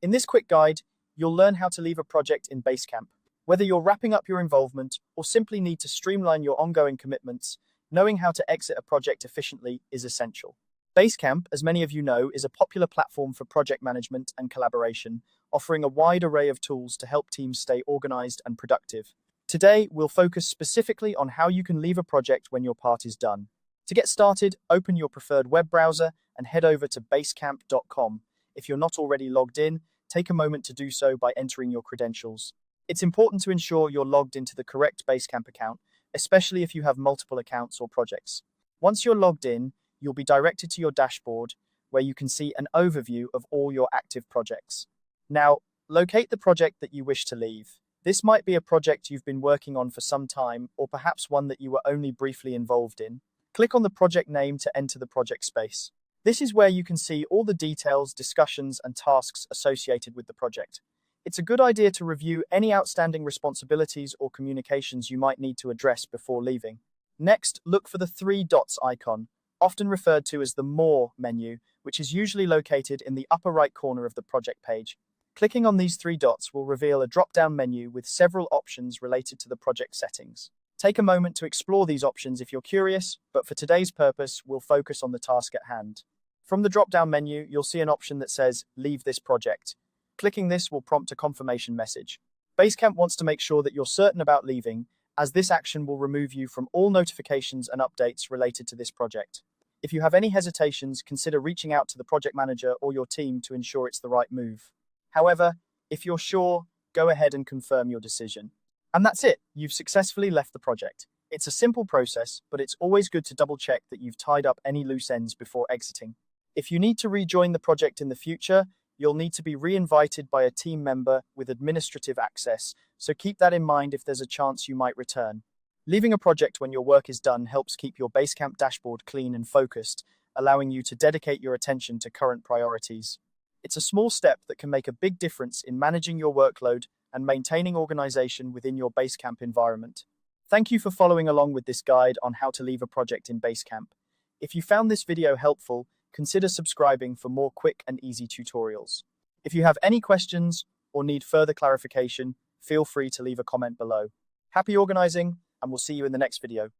In this quick guide, you'll learn how to leave a project in Basecamp. Whether you're wrapping up your involvement or simply need to streamline your ongoing commitments, knowing how to exit a project efficiently is essential. Basecamp, as many of you know, is a popular platform for project management and collaboration, offering a wide array of tools to help teams stay organized and productive. Today, we'll focus specifically on how you can leave a project when your part is done. To get started, open your preferred web browser and head over to basecamp.com. If you're not already logged in, take a moment to do so by entering your credentials. It's important to ensure you're logged into the correct Basecamp account, especially if you have multiple accounts or projects. Once you're logged in, you'll be directed to your dashboard, where you can see an overview of all your active projects. Now, locate the project that you wish to leave. This might be a project you've been working on for some time, or perhaps one that you were only briefly involved in. Click on the project name to enter the project space. This is where you can see all the details, discussions, and tasks associated with the project. It's a good idea to review any outstanding responsibilities or communications you might need to address before leaving. Next, look for the three dots icon, often referred to as the More menu, which is usually located in the upper right corner of the project page. Clicking on these three dots will reveal a drop-down menu with several options related to the project settings. Take a moment to explore these options if you're curious, but for today's purpose, we'll focus on the task at hand. From the drop-down menu, you'll see an option that says, Leave this project. Clicking this will prompt a confirmation message. Basecamp wants to make sure that you're certain about leaving, as this action will remove you from all notifications and updates related to this project. If you have any hesitations, consider reaching out to the project manager or your team to ensure it's the right move. However, if you're sure, go ahead and confirm your decision. And that's it, you've successfully left the project. It's a simple process, but it's always good to double-check that you've tied up any loose ends before exiting. If you need to rejoin the project in the future, you'll need to be re-invited by a team member with administrative access, so keep that in mind if there's a chance you might return. Leaving a project when your work is done helps keep your Basecamp dashboard clean and focused, allowing you to dedicate your attention to current priorities. It's a small step that can make a big difference in managing your workload and maintaining organization within your Basecamp environment. Thank you for following along with this guide on how to leave a project in Basecamp. If you found this video helpful, consider subscribing for more quick and easy tutorials. If you have any questions or need further clarification, feel free to leave a comment below. Happy organizing, and we'll see you in the next video.